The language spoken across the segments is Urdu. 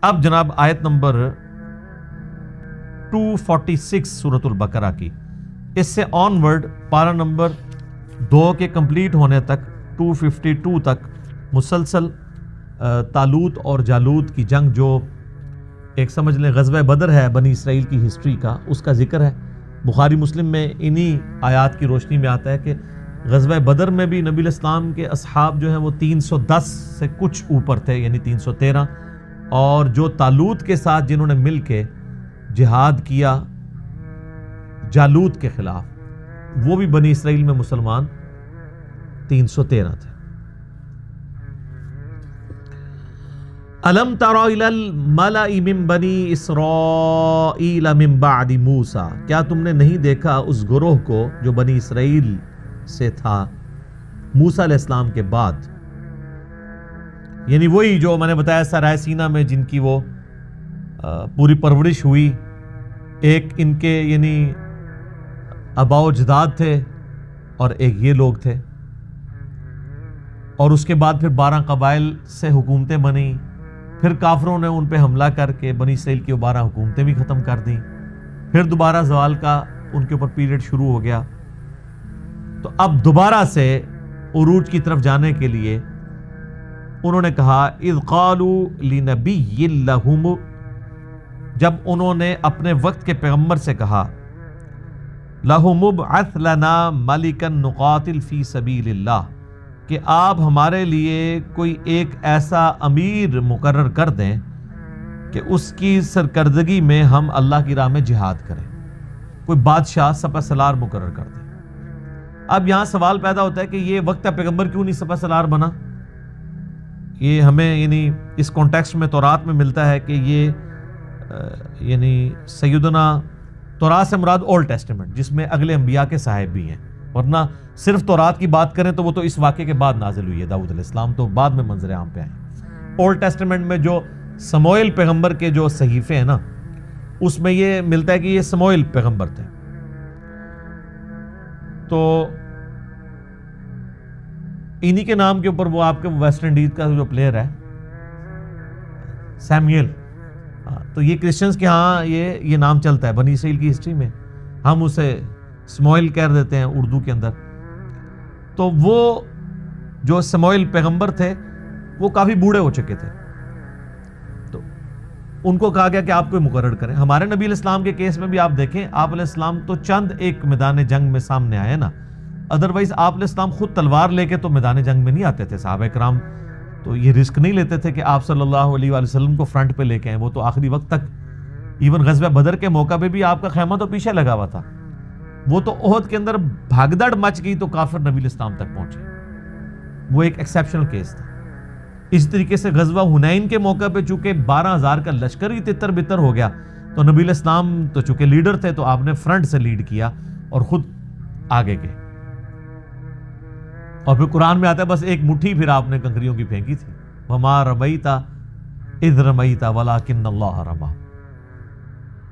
اب جناب آیت نمبر 246 سورۃ البقرہ کی، اس سے آن ورڈ پارہ نمبر 2 کے کمپلیٹ ہونے تک 252 تک مسلسل طالوت اور جالوت کی جنگ، جو ایک سمجھ لیں غزوہ بدر ہے بنی اسرائیل کی ہسٹری کا، اس کا ذکر ہے۔ بخاری مسلم میں انہی آیات کی روشنی میں آتا ہے کہ غزوہ بدر میں بھی نبی الاسلام کے اصحاب جو ہیں وہ 310 سے کچھ اوپر تھے، یعنی 313، اور جو طالوت کے ساتھ جنہوں نے مل کے جہاد کیا جالوت کے خلاف، وہ بھی بنی اسرائیل میں مسلمان 313 تھے۔ الم تر الی الملأ من بنی اسرائیل من بعد موسیٰ، کیا تم نے نہیں دیکھا اس گروہ کو جو بنی اسرائیل سے تھا موسیٰ علیہ السلام کے بعد، یعنی وہی جو میں نے بتایا سرائے سینا میں جن کی وہ پوری پرورش ہوئی، ایک ان کے یعنی آباء و اجداد تھے اور ایک یہ لوگ تھے، اور اس کے بعد پھر 12 قبائل سے حکومتیں بنی، پھر کافروں نے ان پہ حملہ کر کے بنی اسرائیل کی 12 حکومتیں بھی ختم کر دیں، پھر دوبارہ زوال کا ان کے اوپر پیریڈ شروع ہو گیا۔ تو اب دوبارہ سے عروج کی طرف جانے کے لیے انہوں نے کہا اذ قالوا لنبی لہم، جب انہوں نے اپنے وقت کے پیغمبر سے کہا لہم ابعث لنا ملکا نقاتل فی سبیل اللہ، کہ آپ ہمارے لیے کوئی ایک ایسا امیر مقرر کر دیں کہ اس کی سرکردگی میں ہم اللہ کی راہ میں جہاد کریں، کوئی بادشاہ سپہ سالار مقرر کر دیں۔ اب یہاں سوال پیدا ہوتا ہے کہ یہ وقت پیغمبر کیوں نہیں سپہ سالار بنا؟ یہ ہمیں یعنی اس کانٹیکسٹ میں تورات میں ملتا ہے کہ یہ یعنی سیدنا تورات سے مراد اولڈ ٹیسٹمنٹ، جس میں اگلے انبیاء کے صاحب بھی ہیں، ورنہ صرف تورات کی بات کریں تو وہ تو اس واقعے کے بعد نازل ہوئی ہے، داؤد علیہ السلام تو بعد میں منظر عام پہ آئے۔ اولڈ ٹیسٹمنٹ میں جو سموئیل پیغمبر کے جو صحیفے ہیں نا، اس میں یہ ملتا ہے کہ یہ سموئیل پیغمبر تھے۔ تو انہی کے نام کے اوپر وہ آپ کے ویسٹ انڈیز کا جو پلیئر ہے سیمیل، تو یہ کرسچنز کے ہاں یہ نام چلتا ہے بنی اسرائیل کی ہسٹری میں، ہم اسے سموئیل کہہ دیتے ہیں اردو کے اندر۔ تو وہ جو سموئیل پیغمبر تھے وہ کافی بوڑھے ہو چکے تھے، تو ان کو کہا گیا کہ آپ کوئی مقرر کریں۔ ہمارے نبی علیہ السلام کے کیس میں بھی آپ دیکھیں، آپ علیہ السلام تو چند ایک میدان جنگ میں سامنے آئے نا، ادروائز آپ علیہ السلام خود تلوار لے کے تو میدان جنگ میں نہیں آتے تھے۔ صحابہ کرام تو یہ رسک نہیں لیتے تھے کہ آپ صلی اللہ علیہ وآلہ وسلم کو فرنٹ پہ لے کے آئیں، وہ تو آخری وقت تک، ایون غزوہ بدر کے موقع پہ بھی آپ کا خیمہ تو پیچھے لگا ہوا تھا، وہ تو احد کے اندر بھگدڑ مچ گئی تو کافر نبی علیہ السلام تک پہنچے، وہ ایک ایکسیپشنل کیس تھا۔ اس طریقے سے غزوہ حنین کے موقع پہ چونکہ 12,000 کا لشکر ہی تتر بتر ہو گیا، تو نبی علیہ السلام تو چونکہ لیڈر تھے تو آپ نے فرنٹ سے لیڈ کیا اور خود آگے گئے، اور پھر قرآن میں آتا ہے بس ایک مٹھی پھر آپ نے کنکریوں کی پھینکی تھی، وَمَا رَمَيْتَ اِذْ رَمَيْتَ وَلَكِنَّ اللَّهَ رَمَى،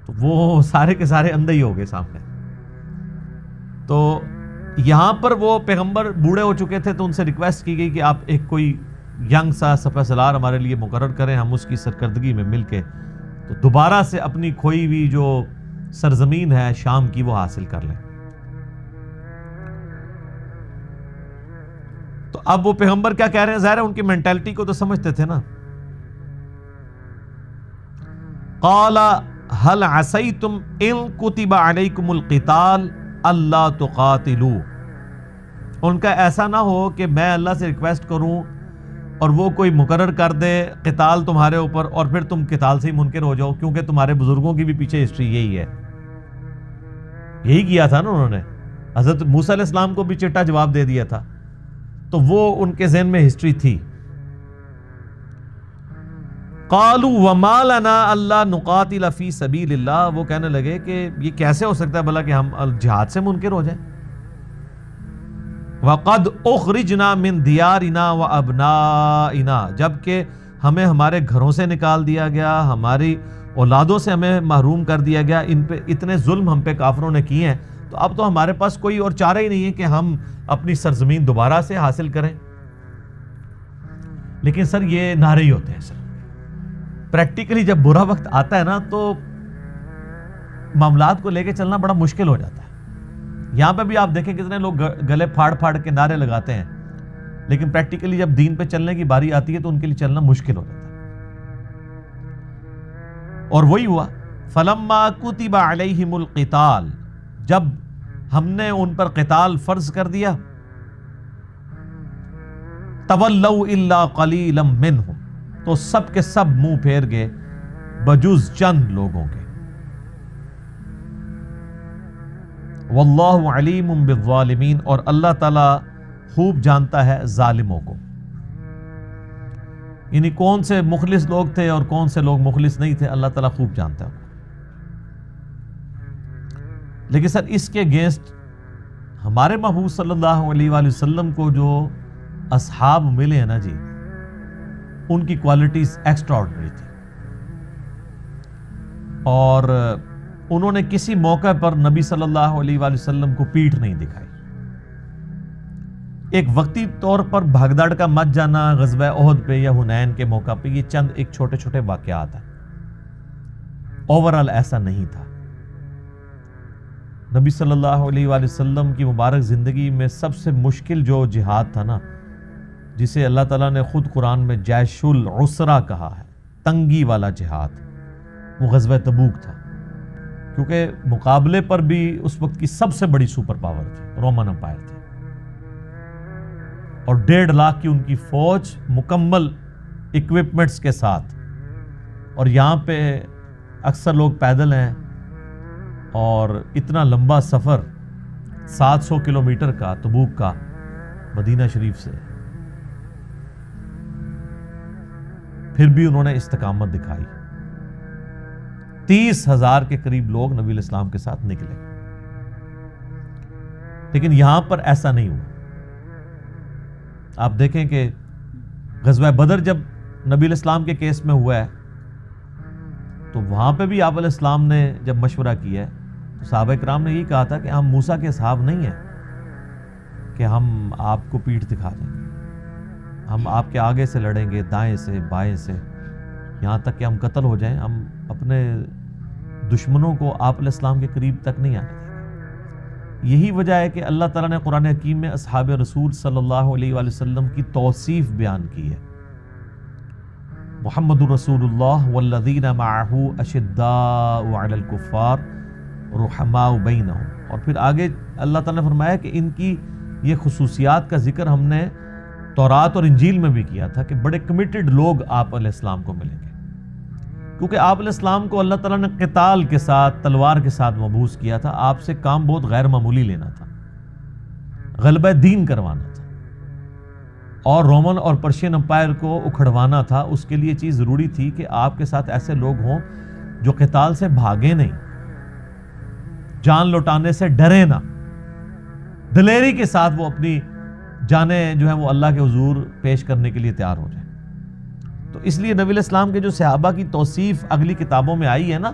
تو وہ سارے کے سارے اندھے ہی ہو گئے سامنے۔ تو یہاں پر وہ پیغمبر بوڑھے ہو چکے تھے تو ان سے ریکویسٹ کی گئی کہ آپ ایک کوئی ینگ سا سپہ سالار ہمارے لیے مقرر کریں، ہم اس کی سرکردگی میں مل کے تو دوبارہ سے اپنی کھوئی ہوئی جو سرزمین ہے شام کی وہ حاصل کر لیں۔ تو اب وہ پیغمبر کیا کہہ رہے ہیں؟ ظاہر ہے ان کی مینٹیلٹی کو تو سمجھتے تھے نا۔ قال هل عسیتم ان کتب علیکم القتال اللہ تقاتلوا، ان کا ایسا نہ ہو کہ میں اللہ سے ریکویسٹ کروں اور وہ کوئی مقرر کر دے قتال تمہارے اوپر اور پھر تم قتال سے ہی منکر ہو جاؤ، کیونکہ تمہارے بزرگوں کی بھی پیچھے ہسٹری یہی ہے، یہی کیا تھا نا انہوں نے، حضرت موسیٰ علیہ السلام کو بھی چٹا جواب دے دیا تھا، تو وہ ان کے ذہن میں ہسٹری تھی۔ قالوا وما لنا الا نقاتل فی سبیل اللہ، وہ کہنے لگے کہ یہ کیسے ہو سکتا ہے بھلا کہ ہم جہاد سے منکر ہو جائیں۔ وقد اخرجنا من دیارنا وابنائنا، جبکہ ہمیں ہمارے گھروں سے نکال دیا گیا، ہماری اولادوں سے ہمیں محروم کر دیا گیا، ان پہ اتنے ظلم ہم پہ کافروں نے کیے ہیں، تو اب تو ہمارے پاس کوئی اور چارہ ہی نہیں ہے کہ ہم اپنی سرزمین دوبارہ سے حاصل کریں۔ لیکن سر یہ نعرے ہی ہوتے ہیں سر، پریکٹیکلی جب برا وقت آتا ہے نا تو معاملات کو لے کے چلنا بڑا مشکل ہو جاتا ہے. یہاں پہ بھی آپ دیکھیں کتنے لوگ گلے پھاڑ پھاڑ کے نعرے لگاتے ہیں, لیکن پریکٹیکلی جب دین پہ چلنے کی باری آتی ہے تو ان کے لیے چلنا مشکل ہو جاتا ہے. اور وہی ہوا, فَلَمَّا كُتِبَ عَلَيْهِمُ الْقِتَالِ, جب ہم نے ان پر قتال فرض کر دیا, تَوَلَّوْا إِلَّا قَلِيلًا مِّنْهُمْ, تو سب کے سب منہ پھیر گئے بجز چند لوگوں کے. وَاللَّهُ عَلِيمٌ بِالظَّالِمِينَ, اور اللہ تعالیٰ خوب جانتا ہے ظالموں کو. یعنی کون سے مخلص لوگ تھے اور کون سے لوگ مخلص نہیں تھے, اللہ تعالیٰ خوب جانتا ہے. لیکن سر اس کے اگینسٹ ہمارے محبوب صلی اللہ علیہ وآلہ وسلم کو جو اصحاب ملے ہیں نا جی, ان کی کوالٹیز ایکسٹرا آرڈنری تھی, اور انہوں نے کسی موقع پر نبی صلی اللہ علیہ وآلہ وسلم کو پیٹھ نہیں دکھائی. ایک وقتی طور پر بھگدڑ کا مچ جانا غزوہ احد پہ یا حنین کے موقع پہ, یہ چند ایک چھوٹے چھوٹے واقعات ہیں, اوورال ایسا نہیں تھا. نبی صلی اللہ علیہ وآلہ وسلم کی مبارک زندگی میں سب سے مشکل جو جہاد تھا نا, جسے اللہ تعالیٰ نے خود قرآن میں جیش العسرہ کہا ہے, تنگی والا جہاد, وہ غزوہ تبوک تھا. کیونکہ مقابلے پر بھی اس وقت کی سب سے بڑی سپر پاور تھی, رومن امپائر تھی, اور 1.5 لاکھ کی ان کی فوج مکمل اکوپمنٹس کے ساتھ. اور یہاں پہ اکثر لوگ پیدل ہیں, اور اتنا لمبا سفر 700 کلومیٹر کا تبوک کا مدینہ شریف سے, پھر بھی انہوں نے استقامت دکھائی. 30,000 کے قریب لوگ نبی علیہ السلام کے ساتھ نکلے. لیکن یہاں پر ایسا نہیں ہوا. آپ دیکھیں کہ غزوہ بدر جب نبی علیہ السلام کے کیس میں ہوا ہے, تو وہاں پہ بھی آپ علیہ السلام نے جب مشورہ کیا ہے تو صحابہ کرام نے یہی کہا تھا کہ ہم موسیٰ کے اصحاب نہیں ہیں کہ ہم آپ کو پیٹھ دکھا دیں. ہم آپ کے آگے سے لڑیں گے, دائیں سے بائیں سے, یہاں تک کہ ہم قتل ہو جائیں. ہم اپنے دشمنوں کو آپ علیہ السلام کے قریب تک نہیں آنے دیں گے. یہی وجہ ہے کہ اللہ تعالیٰ نے قرآن حکیم میں اصحاب رسول صلی اللہ علیہ وآلہ وسلم کی توصیف بیان کی ہے. محمد رسول اللہ والذین معہ اشداء علی الکفار رحماء بینہم. اور پھر آگے اللہ تعالیٰ نے فرمایا کہ ان کی یہ خصوصیات کا ذکر ہم نے تورات اور انجیل میں بھی کیا تھا کہ بڑے کمیٹڈ لوگ آپ علیہ السلام کو ملیں گے. کیونکہ آپ علیہ السلام کو اللہ تعالیٰ نے قتال کے ساتھ, تلوار کے ساتھ مبعوث کیا تھا. آپ سے کام بہت غیر معمولی لینا تھا, غلبہ دین کروانا تھا, اور رومن اور پرشین امپائر کو اکھڑوانا تھا. اس کے لیے چیز ضروری تھی کہ آپ کے ساتھ ایسے لوگ ہوں جو قتال سے بھاگے نہیں, جان لوٹانے سے ڈرے نہ, دلیری کے ساتھ وہ اپنی جانیں جو ہیں وہ اللہ کے حضور پیش کرنے کے لیے تیار ہو جائیں. تو اس لیے نبی علیہ السلام کے جو صحابہ کی توصیف اگلی کتابوں میں آئی ہے نا,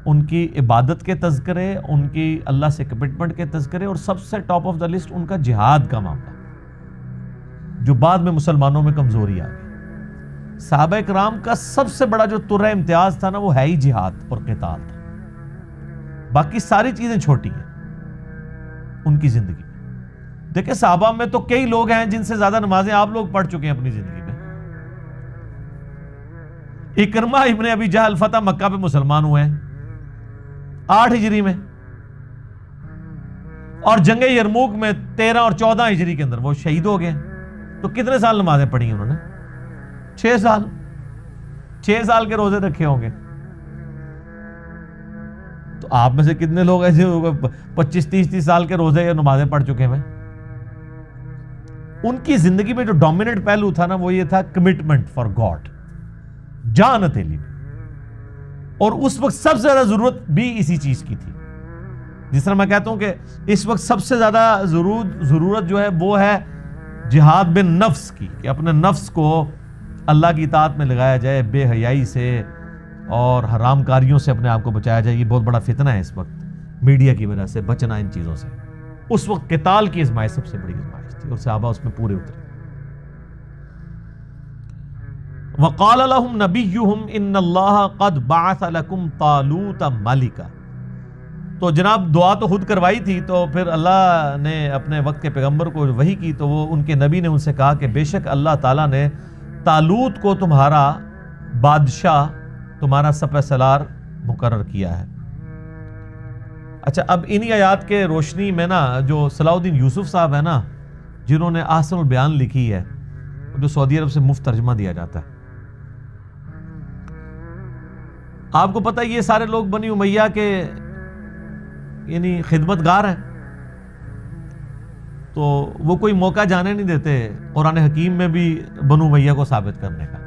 ان کی عبادت کے تذکرے, ان کی اللہ سے کمٹمنٹ کے تذکرے, اور سب سے ٹاپ آف دا لسٹ ان کا جہاد کا معاملہ, جو بعد میں مسلمانوں میں کمزوری آ گئی. صحابہ کرام کا سب سے بڑا جو ترہ امتیاز تھا نا, وہ ہے ہی جہاد اور قتال تھا. باقی ساری چیزیں چھوٹی ہیں ان کی زندگی میں. دیکھیں صحابہ میں تو کئی لوگ ہیں جن سے زیادہ نمازیں آپ لوگ پڑھ چکے ہیں اپنی زندگی میں. اکرمہ ابن ابی جہل فتح مکہ پہ مسلمان ہوئے ہیں 8 ہجری میں, اور جنگ یرموک میں 13 اور 14 ہجری کے اندر وہ شہید ہو گئے. تو کتنے سال نمازیں پڑھی ہیں انہوں نے؟ 6 سال. 6 سال کے روزے رکھے ہوں گے. تو آپ میں سے کتنے لوگ ایسے 25-30 سال کے روزے یا نمازیں پڑھ چکے ہیں؟ ان کی زندگی میں جو ڈومیننٹ پہلو تھا نا, وہ یہ تھا کمٹمنٹ فار گاڈ, جان ہتھیلی میں. اور اس وقت سب سے زیادہ ضرورت بھی اسی چیز کی تھی. جس طرح میں کہتا ہوں کہ اس وقت سب سے زیادہ ضرورت جو ہے وہ ہے جہاد بن نفس کی, کہ اپنے نفس کو اللہ کی اطاعت میں لگایا جائے, بے حیائی سے اور حرام کاریوں سے اپنے آپ کو بچایا جائے. یہ بہت بڑا فتنہ ہے اس وقت میڈیا کی وجہ سے, بچنا ان چیزوں سے. اس وقت قتال کی ازمائش سب سے بڑی ازمائش تھی, اور صحابہ اس میں پورے اترے. وقال لهم نبيهم ان اللہ قد بعث لكم طالوت ملکا. تو جناب دعا تو خود کروائی تھی، تو پھر اللہ نے اپنے وقت کے پیغمبر کو وحی کی، تو وہ ان کے نبی نے ان سے کہا کہ بے شک اللہ تعالیٰ نے طالوت کو تمہارا بادشاہ، تمہارا سپہ سالار مقرر کیا ہے. اچھا، اب انہی آیات کے روشنی میں نا جو صلاح الدین یوسف صاحب ہیں نا، جنہوں نے احسن البیان لکھی ہے، جو سعودی عرب سے مفت ترجمہ دیا جاتا ہے، آپ کو پتہ یہ سارے لوگ بنی امیہ کے یعنی خدمت گار ہیں، تو وہ کوئی موقع جانے نہیں دیتے قرآن حکیم میں بھی بنو امیہ کو ثابت کرنے کا.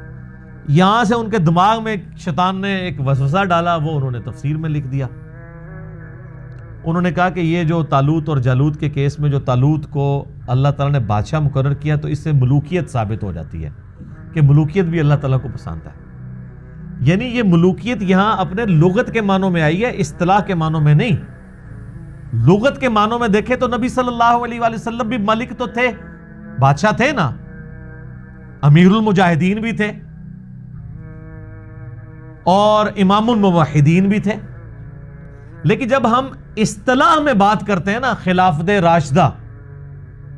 یہاں سے ان کے دماغ میں شیطان نے ایک وسوسہ ڈالا، وہ انہوں نے تفسیر میں لکھ دیا. انہوں نے کہا کہ یہ جو طالوت اور جالوت کے کیس میں جو طالوت کو اللہ تعالیٰ نے بادشاہ مقرر کیا، تو اس سے ملوکیت ثابت ہو جاتی ہے کہ ملوکیت بھی اللہ تعالیٰ کو پسند ہے. یعنی یہ ملوکیت یہاں اپنے لغت کے معنوں میں آئی ہے، اصطلاح کے معنوں میں نہیں. لغت کے معنوں میں دیکھیں تو نبی صلی اللہ علیہ وآلہ وسلم بھی ملک تو تھے، بادشاہ تھے نا، امیر المجاہدین بھی تھے اور امام الموحدین بھی تھے. لیکن جب ہم اصطلاح میں بات کرتے ہیں نا، خلافت راشدہ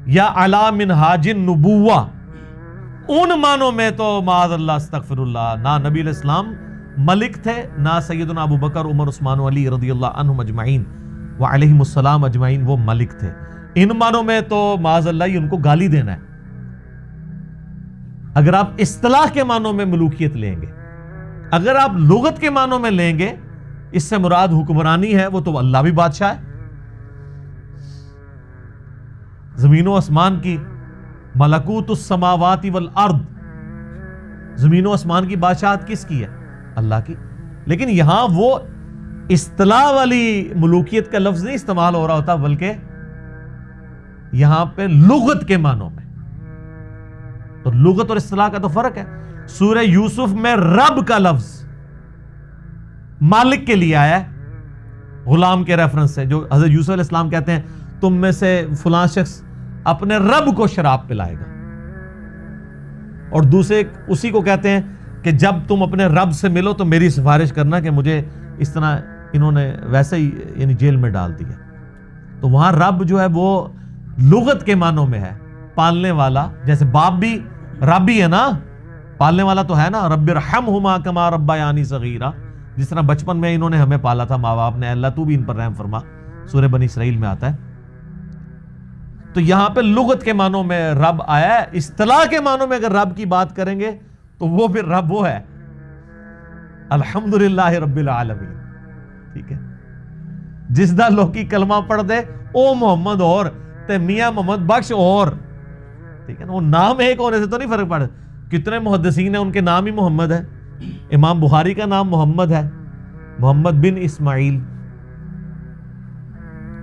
یا علی منہاج النبوہ، ان معنوں میں تو معاذ اللہ استغفر اللہ، نہ نبی علیہ السلام ملک تھے، نہ سیدنا ابو بکر عمر عثمان و علی رضی اللہ عنہم اجمعین وعلیہم السلام اجمعین وہ ملک تھے. ان معنوں میں تو معاذ اللہ ان کو گالی دینا ہے. اگر آپ اصطلاح کے معنوں میں ملوکیت لیں گے، اگر آپ لغت کے معنوں میں لیں گے، اس سے مراد حکمرانی ہے، وہ تو اللہ بھی بادشاہ ہے. زمین و اسمان کی ملکوت السماوات والارض، زمین و اسمان کی بادشاہت کس کی ہے؟ اللہ کی. لیکن یہاں وہ اصطلاح والی ملوکیت کا لفظ نہیں استعمال ہو رہا ہوتا، بلکہ یہاں پہ لغت کے معنوں میں. تو لغت اور اصطلاح کا تو فرق ہے. سورہ یوسف میں رب کا لفظ مالک کے لیے آیا ہے، غلام کے ریفرنس سے، جو حضرت یوسف علیہ السلام کہتے ہیں تم میں سے فلاں شخص اپنے رب کو شراب پلائے گا، اور دوسرے اسی کو کہتے ہیں کہ جب تم اپنے رب سے ملو تو میری سفارش کرنا کہ مجھے اس طرح انہوں نے ویسے ہی یعنی جیل میں ڈال دیا. تو وہاں رب جو ہے وہ لغت کے معنوں میں ہے، پالنے والا. جیسے باپ بھی رب ہی ہے نا، پالنے والا تو ہے نا، رب ارحمہما کما ربیانی صغیرا، جس طرح بچپن میں انہوں نے ہمیں پالا تھا ماں باپ نے، اللہ تو بھی ان پر رحم فرما، سورہ بنی اسرائیل میں آتا ہے. تو یہاں پہ لغت کے معنوں میں رب آیا ہے. اصطلاح کے معنوں میں اگر رب کی بات کریں گے تو وہ پھر رب وہ ہے الحمدللہ رب العالمین. ٹھیک ہے، جس دا لوکی کلمہ پڑھ دے او محمد اور تے میاں محمد بخش اور، ٹھیک ہے نا، وہ نام ایک ہونے سے تو نہیں فرق پڑا. کتنے محدثین ہیں ان کے نام ہی محمد ہے. امام بخاری کا نام محمد ہے، محمد بن اسماعیل.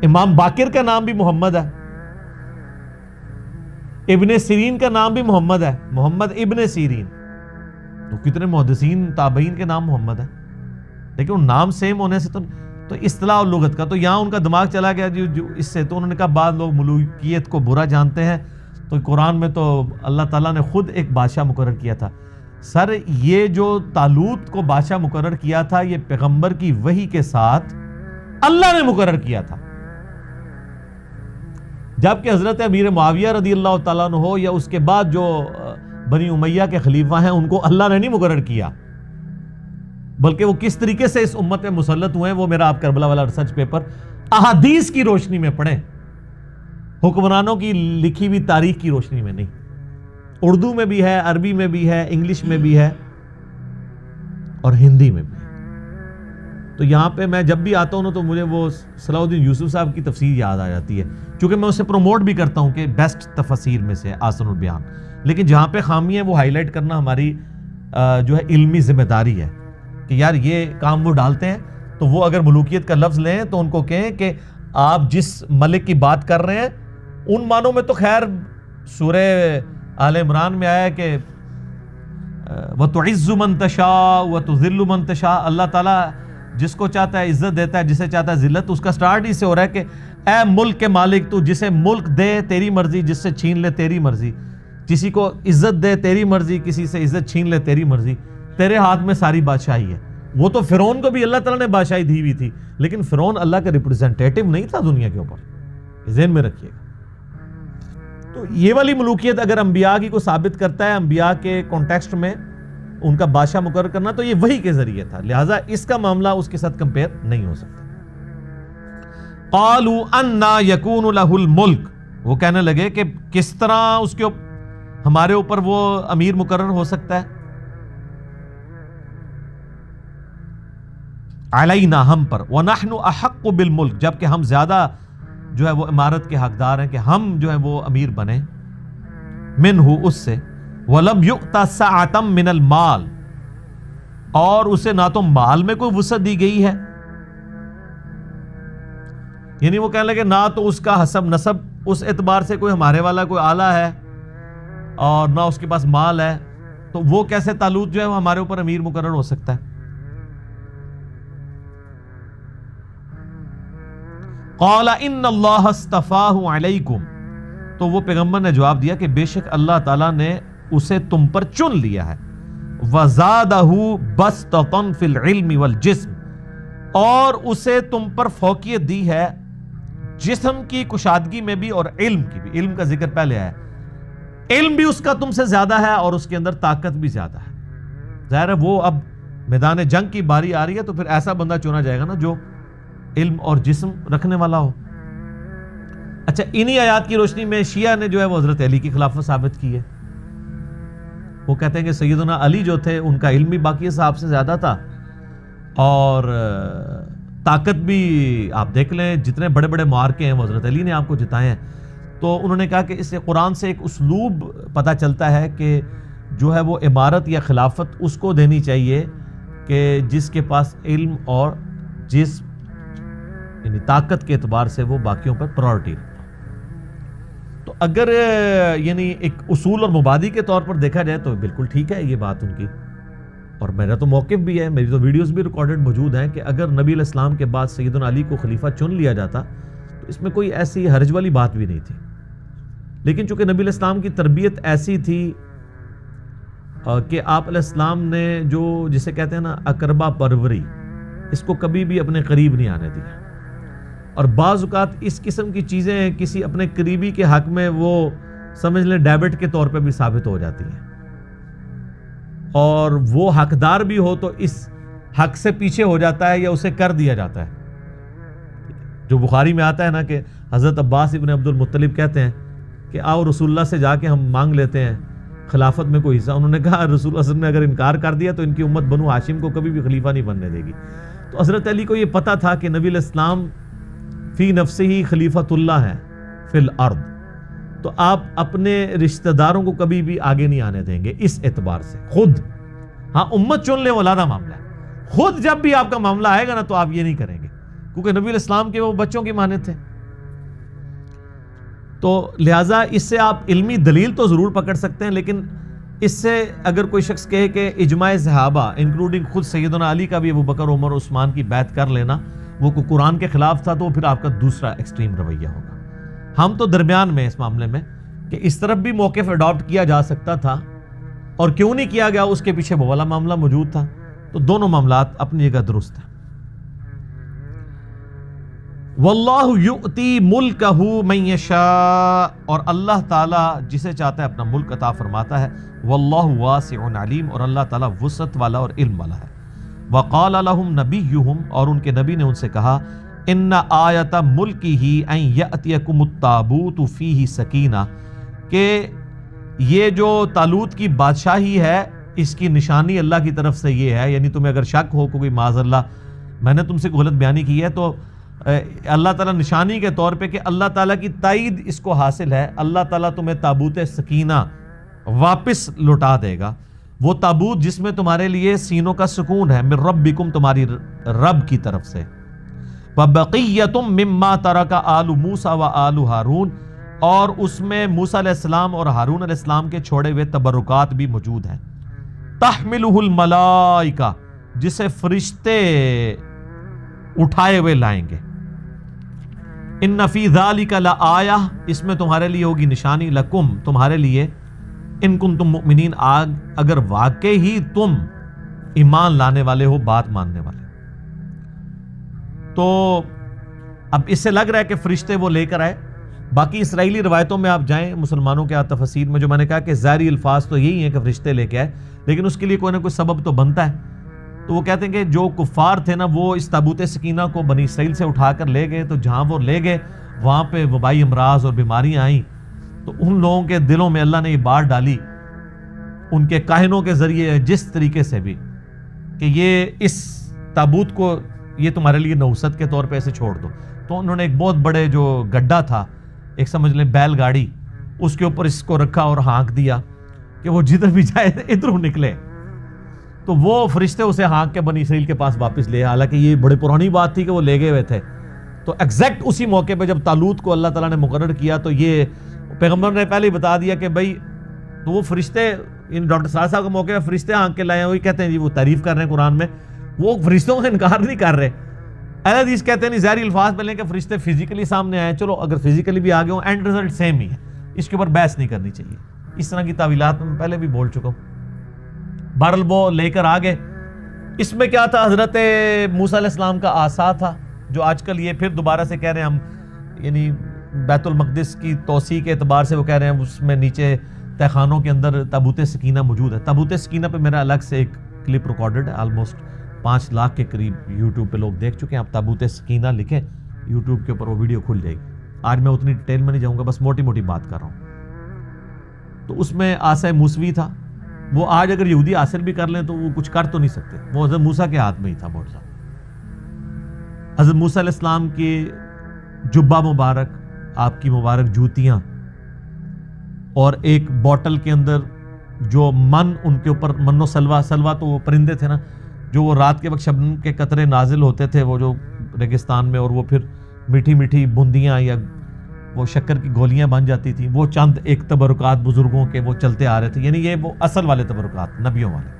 امام باقر کا نام بھی محمد ہے. ابن سیرین کا نام بھی محمد ہے، محمد ابن سیرین. تو کتنے محدثین تابعین کے نام محمد ہے، لیکن ان نام سیم ہونے سے تو اصطلاح اور لغت کا تو یہاں ان کا دماغ چلا گیا جو اس سے. تو انہوں نے کہا بعض لوگ ملوکیت کو برا جانتے ہیں، تو قرآن میں تو اللہ تعالیٰ نے خود ایک بادشاہ مقرر کیا تھا. سر یہ جو طالوت کو بادشاہ مقرر کیا تھا، یہ پیغمبر کی وحی کے ساتھ اللہ نے مقرر کیا تھا. جبکہ حضرت امیر معاویہ رضی اللہ تعالیٰ عنہ ہو یا اس کے بعد جو بنی امیہ کے خلیفہ ہیں، ان کو اللہ نے نہیں مقرر کیا، بلکہ وہ کس طریقے سے اس امت میں مسلط ہوئے ہیں وہ میرا آپ کربلا والا ریسرچ پیپر احادیث کی روشنی میں پڑھیں، حکمرانوں کی لکھی ہوئی تاریخ کی روشنی میں نہیں. اردو میں بھی ہے، عربی میں بھی ہے، انگلش میں بھی ہے اور ہندی میں بھی ہے. تو یہاں پہ میں جب بھی آتا ہوں تو مجھے وہ صلاح الدین یوسف صاحب کی تفسیر یاد آ جاتی ہے، چونکہ میں اسے پروموٹ بھی کرتا ہوں کہ بیسٹ تفسیر میں سے احسن البیان. لیکن جہاں پہ خامی ہے وہ ہائی لائٹ کرنا ہماری جو ہے علمی ذمہ داری ہے کہ یار یہ کام وہ ڈالتے ہیں، تو وہ اگر ملوکیت کا لفظ لیں تو ان کو کہیں کہ آپ جس ملک کی بات کر رہے ہیں ان معنوں میں تو خیر سورہ آل عمران میں آیا ہے کہ وَتُعِزُّ مَن تَشَاءُ وَتُذِلُّ مَن تَشَاءُ، اللہ تعالیٰ جس کو چاہتا ہے عزت دیتا ہے، جسے چاہتا ہے ذلت. اس کا سٹارٹ ہی سے ہو رہا ہے کہ اے ملک کے مالک، تو جسے ملک دے تیری مرضی، جس سے چھین لے تیری مرضی. کسی کو عزت دے تیری مرضی، کسی سے عزت چھین لے تیری مرضی، تیرے ہاتھ میں ساری بادشاہی ہے۔ وہ تو فرعون کو بھی اللہ تعالیٰ نے بادشاہی دی ہوئی تھی، لیکن فرعون اللہ کا ریپرزینٹیٹو نہیں تھا دنیا کے اوپر، ذہن میں رکھیے گا۔ تو یہ والی ملوکیت اگر انبیاء کی کو ثابت کرتا ہے، انبیاء کے کانٹیکسٹ میں ان کا بادشاہ مقرر کرنا، تو یہ وحی کے ذریعے تھا، لہٰذا اس کا معاملہ اس کے ساتھ کمپیئر نہیں ہو سکتا۔ قالوا انا یکون لہ الملک، وہ کہنے لگے کہ کس طرح اس کے ہمارے اوپر وہ امیر مقرر ہو سکتا ہے، علینا ہم پر، وَنَحْنُ أَحَقُّ بِالْمُلْكِ، جبکہ ہم زیادہ جو ہے وہ امارت کے حقدار ہیں کہ ہم جو ہے وہ امیر بنیں، منہ اس سے، وَلَمْ يُؤْتَ سَعَةً مِّنَ الْمَالِ، اور اسے نہ تو مال میں کوئی وسعت دی گئی ہے، یعنی وہ کہنے لگے نہ تو اس کا حسب نسب اس اعتبار سے کوئی ہمارے والا کوئی اعلیٰ ہے اور نہ اس کے پاس مال ہے، تو وہ کیسے طالوت جو ہے وہ ہمارے اوپر امیر مقرر ہو سکتا ہے۔ قال ان اللہ اصطفاہ علیکم، تو وہ پیغمبر نے جواب دیا کہ بے شک اللہ تعالیٰ نے اسے تم پر چن لیا ہے، وزادہ بسطۃ فی العلم والجسم، اور اسے تم پر فوقیت دی ہے جسم کی کشادگی میں بھی اور علم کی بھی، علم کا ذکر پہلے آیا، علم بھی اس کا تم سے زیادہ ہے اور اس کے اندر طاقت بھی زیادہ ہے۔ ظاہر ہے وہ اب میدان جنگ کی باری آ رہی ہے تو پھر ایسا بندہ چنا جائے گا نا جو علم اور جسم رکھنے والا ہو۔ اچھا، انہی آیات کی روشنی میں شیعہ نے جو ہے وہ حضرت علی کی خلافت ثابت کی ہے۔ وہ کہتے ہیں کہ سیدنا علی جو تھے ان کا علم بھی باقی صحابہ سے زیادہ تھا اور طاقت بھی، آپ دیکھ لیں جتنے بڑے بڑے معرکے ہیں وہ حضرت علی نے آپ کو جتائے ہیں۔ تو انہوں نے کہا کہ اس سے قرآن سے ایک اسلوب پتہ چلتا ہے کہ جو ہے وہ عمارت یا خلافت اس کو دینی چاہیے کہ جس کے پاس علم اور جسم یعنی طاقت کے اعتبار سے وہ باقیوں پر پرائورٹی رکھتا۔ تو اگر یعنی ایک اصول اور مبادی کے طور پر دیکھا جائے تو بالکل ٹھیک ہے یہ بات ان کی، اور میرا تو موقف بھی ہے، میری تو ویڈیوز بھی ریکارڈڈ موجود ہیں کہ اگر نبی علیہ السلام کے بعد سیدنا علی کو خلیفہ چن لیا جاتا تو اس میں کوئی ایسی حرج والی بات بھی نہیں تھی، لیکن چونکہ نبی علیہ السلام کی تربیت ایسی تھی کہ آپ علیہ السلام نے جو جسے کہتے ہیں نا اقربا پروری، اس کو کبھی بھی اپنے قریب نہیں آنے دیا، اور بعض اوقات اس قسم کی چیزیں کسی اپنے قریبی کے حق میں وہ سمجھ لیں ڈیبٹ کے طور پہ بھی ثابت ہو جاتی ہیں، اور وہ حقدار بھی ہو تو اس حق سے پیچھے ہو جاتا ہے یا اسے کر دیا جاتا ہے۔ جو بخاری میں آتا ہے نا کہ حضرت عباس ابن عبد المطلب کہتے ہیں کہ آؤ رسول اللہ سے جا کے ہم مانگ لیتے ہیں خلافت میں کوئی حصہ۔ انہوں نے کہا رسول اللہ صلی اللہ علیہ وسلم نے اگر انکار کر دیا تو ان کی امت بنو ہاشم کو کبھی بھی خلیفہ نہیں بننے دے گی۔ تو حضرت علی کو یہ پتہ تھا کہ نبی علیہ السلام فی نفسہ ہی خلیفۃ اللہ ہے فی الارض، تو آپ اپنے رشتہ داروں کو کبھی بھی آگے نہیں آنے دیں گے اس اعتبار سے۔ خود ہاں امت چن لے وہ علیحدہ معاملہ ہے، خود جب بھی آپ کا معاملہ آئے گا نا تو آپ یہ نہیں کریں گے، کیونکہ نبی علیہ السلام کے وہ بچوں کی مانند تھے۔ تو لہٰذا اس سے آپ علمی دلیل تو ضرور پکڑ سکتے ہیں، لیکن اس سے اگر کوئی شخص کہے کہ اجماع صحابہ انکلوڈنگ خود سیدنا علی کا بھی ابو بکر عمر عثمان کی بیعت کر لینا وہ کو قرآن کے خلاف تھا، تو پھر آپ کا دوسرا ایکسٹریم رویہ ہوگا۔ ہم تو درمیان میں اس معاملے میں کہ اس طرف بھی موقف اڈاپٹ کیا جا سکتا تھا اور کیوں نہیں کیا گیا اس کے پیچھے وہ والا معاملہ موجود تھا، تو دونوں معاملات اپنی جگہ درست ہیں۔ واللہ یؤتی ملکہ من یشاء، اور اللہ تعالیٰ جسے چاہتا ہے اپنا ملک عطا فرماتا ہے، واللہ واسع علیم، اور اللہ تعالیٰ وسعت والا اور علم والا ہے۔ وقال لهم نبیہم، اور ان کے نبی نے ان سے کہا، ان آیت ملکہ ان یأتیکم التابوت فیہ سکینہ، کہ یہ جو طالوت کی بادشاہی ہے اس کی نشانی اللہ کی طرف سے یہ ہے، یعنی تمہیں اگر شک ہو کوئی معاذ اللہ میں نے تم سے غلط بیانی کی ہے تو اللہ تعالیٰ نشانی کے طور پہ کہ اللہ تعالیٰ کی تائید اس کو حاصل ہے، اللہ تعالیٰ تمہیں تابوت سکینہ واپس لوٹا دے گا، وہ تابوت جس میں تمہارے لیے سینوں کا سکون ہے، من ربکم، تمہاری رب کی طرف سے، وَبَقِيَّةٌ مِّمَّا تَرَكَ آلُ مُوسَى وَآلُ ہارون، اور اس میں موسیٰ علیہ السلام اور ہارون علیہ السلام کے چھوڑے ہوئے تبرکات بھی موجود ہیں، تحملہ الملائکہ، جسے فرشتے اٹھائے ہوئے لائیں گے، ان فی ذالک لآیہ، اس میں تمہارے لیے ہوگی نشانی، لکم، تمہارے لیے، ان کنتم مؤمنین، اگر واقعی ہی تم ایمان لانے والے ہو، بات ماننے والے۔ تو اب اس سے لگ رہا ہے کہ فرشتے وہ لے کر آئے۔ باقی اسرائیلی روایتوں میں آپ جائیں، مسلمانوں کے تفاسیر میں جو میں نے کہا کہ ظاہری الفاظ تو یہی ہیں کہ فرشتے لے کے آئے، لیکن اس کے لیے کوئی نہ کوئی سبب تو بنتا ہے۔ تو وہ کہتے ہیں کہ جو کفار تھے نا، وہ اس تابوت سکینہ کو بنی اسرائیل سے اٹھا کر لے گئے، تو جہاں وہ لے گئے وہاں پہ وبائی امراض اور بیماریاں آئیں، تو ان لوگوں کے دلوں میں اللہ نے یہ بات ڈالی ان کے کاہنوں کے ذریعے، جس طریقے سے بھی، کہ یہ اس تابوت کو یہ تمہارے لیے نحوست کے طور پہ ایسے چھوڑ دو۔ تو انہوں نے ایک بہت بڑے جو گڈھا تھا، ایک سمجھ لیں بیل گاڑی، اس کے اوپر اس کو رکھا اور ہانک دیا کہ وہ جدھر بھی جائے ادھر نکلے۔ تو وہ فرشتے اسے ہانک کے بنی اسرائیل کے پاس واپس لے، حالانکہ یہ بڑی پرانی بات تھی کہ وہ لے گئے ہوئے تھے۔ تو ایگزیکٹ اسی موقع پہ جب طالوت کو اللہ تعالیٰ نے مقرر کیا، تو یہ پیغمبر نے پہلے ہی بتا دیا کہ بھائی، تو وہ فرشتے، ان ڈاکٹر سعد صاحب کے موقع پہ فرشتے ہانک کے لائے ہیں، وہی کہتے ہیں جی وہ تعریف کر رہے ہیں قرآن میں، وہ فرشتوں سے انکار نہیں کر رہے۔ اہل حدیث کہتے ہیں نہیں، ظاہری الفاظ پہ لیں کہ فرشتے فزیکلی سامنے آئے، چلو اگر فزیکلی بھی آگے ہوں، اینڈ رزلٹ سیم ہی ہے، اس کے اوپر بحث نہیں کرنی چاہیے۔ اس طرح کی تعویلات میں پہلے بھی بول چکا ہوں۔ بہرحال وہ لے کر آگے۔ اس میں کیا تھا؟ حضرت موسیٰ علیہ السلام کا عصا تھا، جو آج کل یہ پھر دوبارہ سے کہہ رہے ہیں ہم، یعنی بیت المقدس کی توسیع کے اعتبار سے وہ کہہ رہے ہیں اس میں نیچے تہ خانوں کے اندر تابوت سکینہ موجود ہے۔ تابوت سکینہ پہ میرا الگ سے ایک کلپ ریکارڈڈ ہے، آلموسٹ 5 لاکھ کے قریب یوٹیوب پہ لوگ دیکھ چکے ہیں۔ آپ تابوت سکینہ لکھیں یوٹیوب کے اوپر، وہ ویڈیو کھل جائے گی۔ آج میں اتنی ڈیٹیل میں نہیں جاؤں گا، بس موٹی موٹی بات کر رہا ہوں۔ تو اس میں عصا موسوی تھا، وہ آج اگر یہودی حاصل بھی کر لیں تو وہ کچھ کر تو نہیں سکتے، وہ حضرت موسیٰ کے ہاتھ میں ہی تھا معجزہ۔ حضرت موسیٰ علیہ السلام کی جبہ مبارک، آپ کی مبارک جوتیاں، اور ایک بوٹل کے اندر جو من ان کے اوپر، من و سلوا، سلوا تو وہ پرندے تھے نا، جو وہ رات کے وقت شبنم کے قطرے نازل ہوتے تھے وہ جو ریگستان میں، اور وہ پھر میٹھی میٹھی بوندیاں یا وہ شکر کی گولیاں بن جاتی تھیں، وہ چند ایک تبرکات بزرگوں کے وہ چلتے آ رہے تھے، یعنی یہ وہ اصل والے تبرکات نبیوں والے،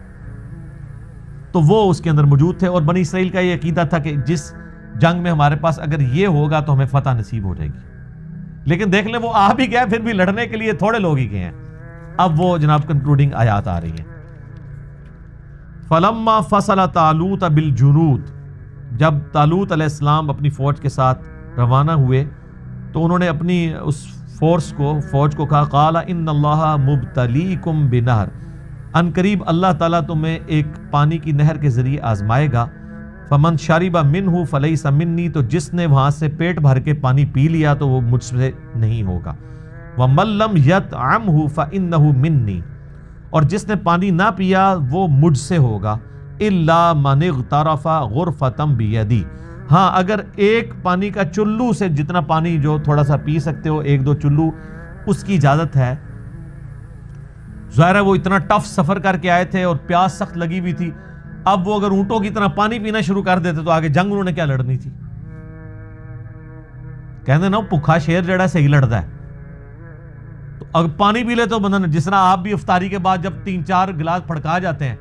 تو وہ اس کے اندر موجود تھے۔ اور بنی اسرائیل کا یہ عقیدہ تھا کہ جس جنگ میں ہمارے پاس اگر یہ ہوگا تو ہمیں فتح نصیب ہو جائے گی، لیکن دیکھ لیں وہ آ بھی گئے، پھر بھی لڑنے کے لیے تھوڑے لوگ ہی گئے ہیں۔ اب وہ جناب کنکلوڈنگ آیات آ رہی ہیں۔ فَلَمَّا فَصَلَ طَالُوتَ بِالْجُنُودِ، جب طالوت علیہ السلام اپنی فوج کے ساتھ روانہ ہوئے تو انہوں نے اپنی اس فوج کو کہا، قَالَ إِنَّ اللَّهَ مُبْتَلِيكُمْ بِنَهْرٍ، ان قریب اللہ تعالیٰ تمہیں ایک پانی کی نہر کے ذریعے آزمائے گا۔ فمن شرب منہ فلیس منی، تو جس نے وہاں سے پیٹ بھر کے پانی پی لیا تو وہ مجھ سے نہیں ہوگا۔ ومن لم یطعمہ فانہ منی، اور جس نے پانی نہ پیا وہ مجھ سے ہوگا۔ الا من اغترف غرفۃ بیدی، ہاں اگر ایک پانی کا چلو سے جتنا پانی جو تھوڑا سا پی سکتے ہو، 1-2 چلو، اس کی اجازت ہے۔ ظاہر ہے وہ اتنا ٹف سفر کر کے آئے تھے اور پیاس سخت لگی ہوئی تھی، اب وہ اگر اونٹوں کی طرح پانی پینا شروع کر دیتے تو آگے جنگ انہوں نے کیا لڑنی تھی؟ کہتے نا بھوکا شیر جڑا صحیح لڑتا ہے، تو اگر پانی پی لے تو بندہ، جس طرح آپ بھی افطاری کے بعد جب 3-4 گلاس پھڑکا جاتے ہیں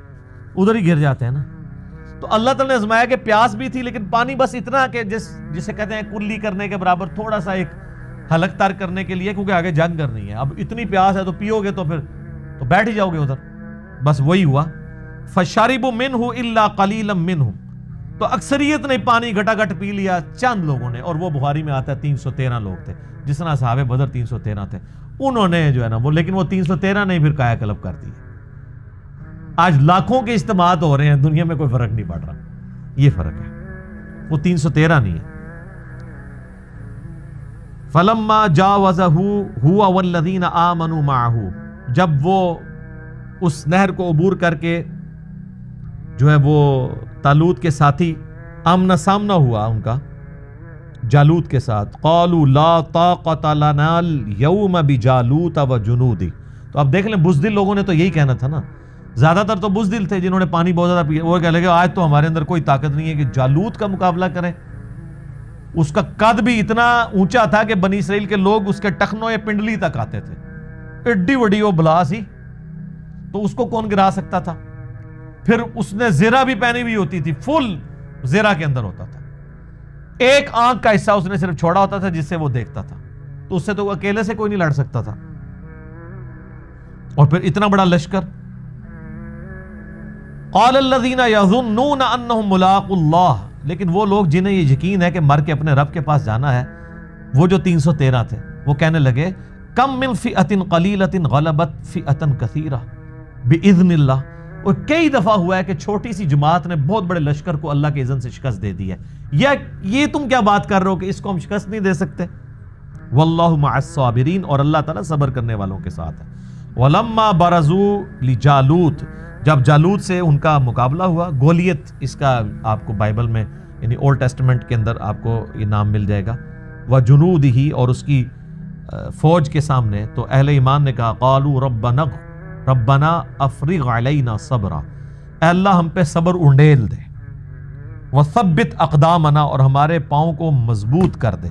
ادھر ہی گر جاتے ہیں نا، تو اللہ تعالیٰ نے آزمایا کہ پیاس بھی تھی لیکن پانی بس اتنا کہ جسے کہتے ہیں کلی کرنے کے برابر، تھوڑا سا ایک حلق تر کرنے کے لیے، کیونکہ آگے جنگ کرنی ہے۔ اب اتنی پیاس ہے تو پیو گے تو پھر تو بیٹھ ہی جاؤ گے ادھر، بس وہی ہوا۔ فَشَرِبُوا مِنْهُ إِلَّا قَلِيلًا مِنْهُمْ، تو اکثریت نے پانی گھٹا گھٹ پی لیا، چند لوگوں نے، اور وہ بخاری میں آتا ہے 313 لوگ تھے، جس طرح صحابہ بدر 313 تھے، انہوں نے جو ہے نا وہ، لیکن وہ 313 نے پھر کایا کلب کر دی۔ آج لاکھوں کے اجتماعات ہو رہے ہیں دنیا میں، کوئی فرق نہیں پڑ رہا، یہ فرق ہے، وہ 313 نہیں ہے۔ فَلَمَّا جَاوَزَهُ هُوَ وَالَّذِينَ آمَنُوا مَعَهُ، جب وہ اس نہر کو عبور کر کے جو ہے وہ طالوت کے ساتھی آمنا سامنا ہوا ان کا جالوت کے ساتھ، قالوا لا طاقت لنا اليوم بجالوت وجنودی، تو اب دیکھ لیں بزدل لوگوں نے تو یہی کہنا تھا نا، زیادہ تر تو بزدل تھے جنہوں نے پانی بہت زیادہ پیا، وہ کہہ لگے آج تو ہمارے اندر کوئی طاقت نہیں ہے کہ جالوت کا مقابلہ کریں۔ اس کا قد بھی اتنا اونچا تھا کہ بنی اسرائیل کے لوگ اس کے ٹخنوں یا پنڈلی تک آتے تھے، ایڈی بڑی وہ بلا سی، تو اس کو کون گرا سکتا تھا؟ پھر اس نے زیرہ بھی پہنی ہوئی ہوتی تھی، فل زیرہ کے اندر ہوتا تھا، ایک آنکھ کا حصہ اس نے صرف چھوڑا ہوتا تھا جس سے وہ دیکھتا تھا، تو اس سے تو اکیلے سے کوئی نہیں لڑ سکتا تھا۔ اور پھر اتنا بڑا لشکر. قال الذین یظنون انہم ملاقو اللہ، لیکن وہ لوگ جنہیں یہ یقین ہے کہ مر کے اپنے رب کے پاس جانا ہے، وہ جو 313 تھے، وہ کہنے لگے کم من فئۃ قلیلۃ غلبت فئۃ کثیرہ باذن اللہ. اور کئی دفعہ ہوا ہے کہ چھوٹی سی جماعت نے بہت بڑے لشکر کو اللہ کے اذن سے شکست دے دی ہے. یہ تم کیا بات کر رہے ہو کہ اس کو ہم شکست نہیں دے سکتے؟ واللہ مع الصابرین، اور اللہ تعالیٰ صبر کرنے والوں کے ساتھ ہے. ولما برزوا لجالوت، جب جالوت سے ان کا مقابلہ ہوا، گولیت اس کا آپ کو بائبل میں یعنی اولڈ ٹیسٹمنٹ کے اندر آپ کو یہ نام مل جائے گا، وجنودہ، اور اس کی فوج کے سامنے، تو اہل ایمان نے کہا قالوا ربنا افرغ علینا صبرا، اے اللہ ہم پہ صبر انڈیل دے، وثبت اقدامنا، اور ہمارے پاؤں کو مضبوط کر دے،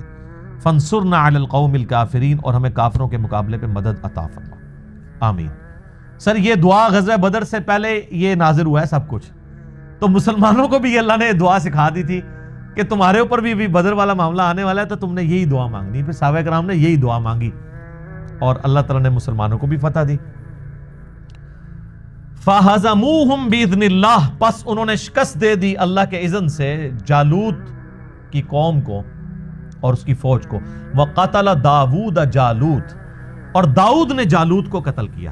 فانصرنا علی القوم الکافرین، اور ہمیں کافروں کے مقابلے پہ مدد عطا فرما. آمین. سر یہ دعا غزوہ بدر سے پہلے یہ نازل ہوا ہے سب کچھ، تو مسلمانوں کو بھی اللہ نے دعا سکھا دی تھی کہ تمہارے اوپر بھی بدر والا معاملہ آنے والا ہے، تو تم نے یہی دعا مانگنی. پھر صحابہ کرام نے یہی دعا مانگی اور اللہ تعالیٰ نے مسلمانوں کو بھی فتح دی. فَهَزَمُوهُمْ بِإِذْنِ اللَّهِ، پس انہوں نے شکست دے دی اللہ کے اذن سے جالوت کی قوم کو اور اس کی فوج کو. وَقَتَلَ دَاوُودَ جالوت، اور داؤد نے جالوت کو قتل کیا.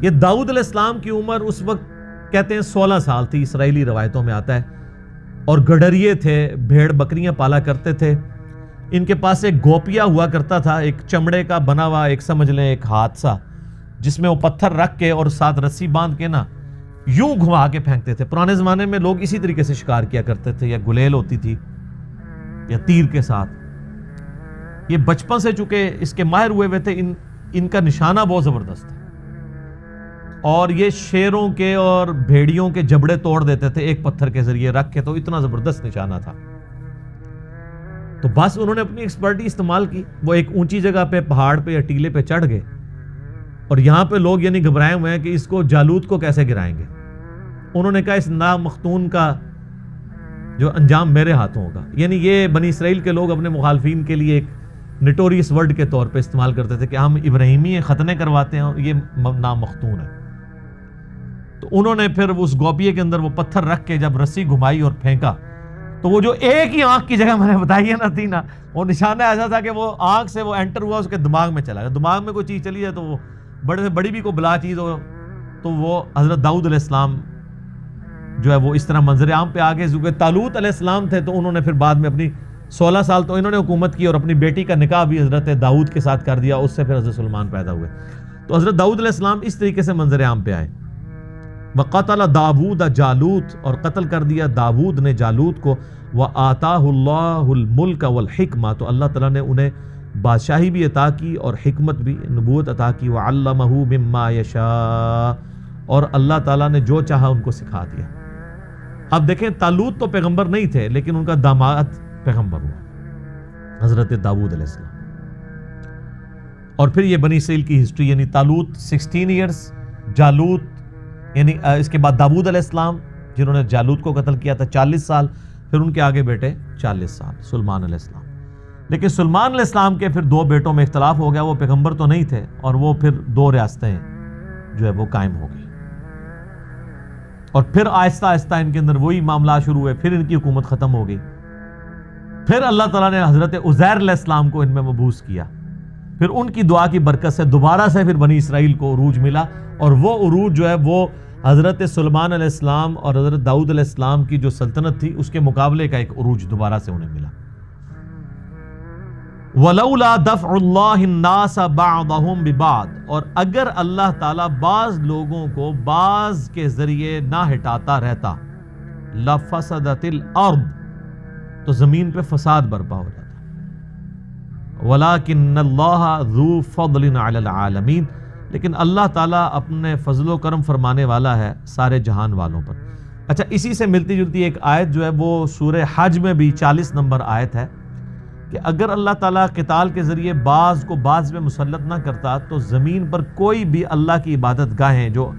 یہ داؤد علیہ السلام کی عمر اس وقت کہتے ہیں 16 سال تھی، اسرائیلی روایتوں میں آتا ہے، اور گڈریے تھے، بھیڑ بکریاں پالا کرتے تھے. ان کے پاس ایک گوپیا ہوا کرتا تھا، ایک چمڑے کا بنا ہوا، ایک سمجھ لیں ایک ہاتھ سا، جس میں وہ پتھر رکھ کے اور ساتھ رسی باندھ کے نا یوں گھما کے پھینکتے تھے. پرانے زمانے میں لوگ اسی طریقے سے شکار کیا کرتے تھے، یا گلیل ہوتی تھی یا تیر کے ساتھ. یہ بچپن سے چونکہ اس کے ماہر ہوئے ہوئے تھے، ان کا نشانہ بہت زبردست ہے، اور یہ شیروں کے اور بھیڑیوں کے جبڑے توڑ دیتے تھے ایک پتھر کے ذریعے رکھ کے، تو اتنا زبردست نشانہ تھا. تو بس انہوں نے اپنی ایکسپرٹی استعمال کی. وہ ایک اونچی جگہ پہ، پہاڑ پہ یا ٹیلے پہ چڑھ گئے، اور یہاں پہ لوگ یعنی گھبرائے ہوئے ہیں کہ اس کو جالوت کو کیسے گرائیں گے. انہوں نے کہا اس نامختون کا جو انجام میرے ہاتھوں ہوگا. یعنی یہ بنی اسرائیل کے لوگ اپنے مخالفین کے لیے ایک نٹوریس ورڈ کے طور پہ استعمال کرتے تھے کہ ہم ابراہیمی ختنے کرواتے ہیں اور یہ نامختون ہے. تو انہوں نے پھر اس گوپیے کے اندر وہ پتھر رکھ کے جب رسی گھمائی اور پھینکا، تو وہ جو ایک ہی آنکھ کی جگہ میں نے بتائی ہے نا تھی نا، وہ نشانہ ایسا تھا کہ وہ آنکھ سے وہ انٹر ہوا، اس کے دماغ میں چلا گیا. دماغ میں کوئی چیز چلی جائے تو وہ بڑے سے بڑی بھی کوئی بلا چیز ہو، تو وہ حضرت داؤد علیہ السلام جو ہے وہ اس طرح منظر عام پہ آگے. کیونکہ طالوت علیہ السلام تھے، تو انہوں نے پھر بعد میں اپنی 16 سال تو انہوں نے حکومت کی، اور اپنی بیٹی کا نکاح بھی حضرت داؤد کے ساتھ کر دیا. اس سے پھر حضرت سلمان پیدا ہوئے. تو حضرت داؤد علیہ السلام اس طریقے سے منظر عام پہ آئے. وَقَتَلَ دَاوُودَ جالوت، اور قتل کر دیا داود نے جالوت کو. وَآتَاهُ اللَّهُ الْمُلْكَ وَالْحِكْمَةَ، تو اللہ تعالیٰ نے انہیں بادشاہی بھی عطا کی اور حکمت بھی، نبوت عطا کی. وَعَلَّمَهُ مِمَّا يَشَاءُ، اور اللہ تعالیٰ نے جو چاہا ان کو سکھا دیا. اب دیکھیں طالوت تو پیغمبر نہیں تھے، لیکن ان کا داماد پیغمبر ہوا حضرت داؤد علیہ السلام. اور پھر یہ بنی اسرائیل کی ہسٹری، یعنی طالوت 16 ایئرز، جالوت یعنی اس کے بعد داؤد علیہ السلام جنہوں نے جالوت کو قتل کیا تھا 40 سال، پھر ان کے آگے بیٹے 40 سال سلمان علیہ السلام. لیکن سلمان علیہ السلام کے پھر 2 بیٹوں میں اختلاف ہو گیا. وہ پیغمبر تو نہیں تھے، اور وہ پھر 2 ریاستیں جو ہے وہ قائم ہو گئی. اور پھر آہستہ آہستہ ان کے اندر وہی معاملات شروع ہوئے، پھر ان کی حکومت ختم ہو گئی. پھر اللہ تعالیٰ نے حضرت عزیر علیہ السلام کو ان میں مبعوث کیا. پھر ان کی دعا کی برکت سے دوبارہ سے پھر بنی اسرائیل کو عروج ملا، اور وہ عروج جو ہے وہ حضرت سلمان علیہ السلام اور حضرت داؤد علیہ السلام کی جو سلطنت تھی اس کے مقابلے کا ایک عروج دوبارہ سے انہیں ملا. وَلَوْلَا دَفْعُ اللَّهِ النَّاسَ بَعْضَهُمْ بِبَعْضٍ، اور اگر اللہ تعالیٰ بعض لوگوں کو بعض کے ذریعے نہ ہٹاتا رہتا، لَفَسَدَتِ الْأَرْض، تو زمین پہ فساد برپا ہو جاتا. وَلَكِنَّ اللَّهَ ذُو فَضْلٍ عَلَى الْعَالَمِينَ، لیکن اللہ تعالیٰ اپنے فضل و کرم فرمانے والا ہے سارے جہان والوں پر. اچھا، اسی سے ملتی جلتی ایک آیت جو ہے وہ سورہ حج میں بھی 40 نمبر آیت ہے کہ اگر اللہ تعالیٰ قتال کے ذریعے بعض کو بعض میں مسلط نہ کرتا تو زمین پر کوئی بھی اللہ کی عبادت گاہیں جو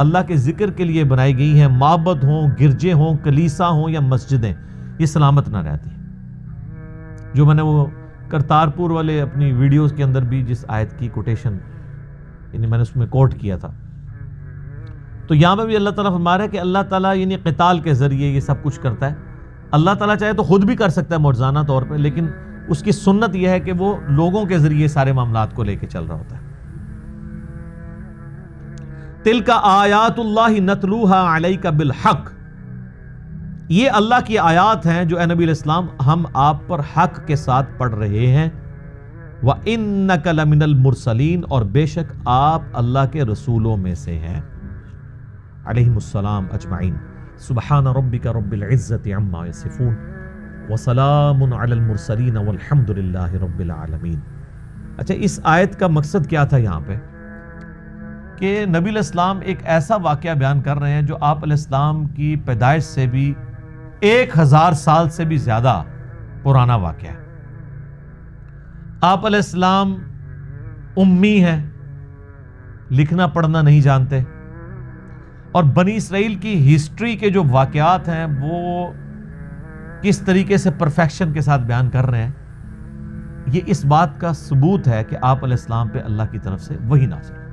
اللہ کے ذکر کے لیے بنائی گئی ہیں، معبد ہوں، گرجے ہوں، کلیسا ہوں یا مسجدیں، یہ سلامت نہ رہتی. جو میں نے وہ کرتارپور والے اپنی ویڈیوز کے اندر بھی جس آیت کی کوٹیشن یعنی میں نے اس میں کوٹ کیا تھا. تو یہاں پہ بھی اللہ تعالیٰ فرما رہا ہے کہ اللہ تعالیٰ یعنی قتال کے ذریعے یہ سب کچھ کرتا ہے. اللہ تعالیٰ چاہے تو خود بھی کر سکتا ہے معجزانہ طور پہ، لیکن اس کی سنت یہ ہے کہ وہ لوگوں کے ذریعے سارے معاملات کو لے کے چل رہا ہوتا ہے. تِلْكَ آیات اللہ نتلوها علیک بالحق، یہ اللہ کی آیات ہیں جو اے نبی علیہ السلام ہم آپ پر حق کے ساتھ پڑھ رہے ہیں. وَإِنَّكَ لَمِنَ الْمُرْسَلِينَ، اور بے شک آپ اللہ کے رسولوں میں سے ہیں. علیہم السلام اجمعین. سبحان ربک رب العزت عما یصفون وسلام علی المرسلین والحمد للہ رب العالمین. اچھا، اس آیت کا مقصد کیا تھا یہاں پہ؟ کہ نبی علیہ السلام ایک ایسا واقعہ بیان کر رہے ہیں جو آپ علیہ السلام کی پیدائش سے بھی 1000 سال سے بھی زیادہ پرانا واقعہ ہے. آپ علیہ السلام امی ہیں، لکھنا پڑھنا نہیں جانتے، اور بنی اسرائیل کی ہسٹری کے جو واقعات ہیں وہ کس طریقے سے پرفیکشن کے ساتھ بیان کر رہے ہیں، یہ اس بات کا ثبوت ہے کہ آپ علیہ السلام پہ اللہ کی طرف سے وحی نازل ہوتی ہے.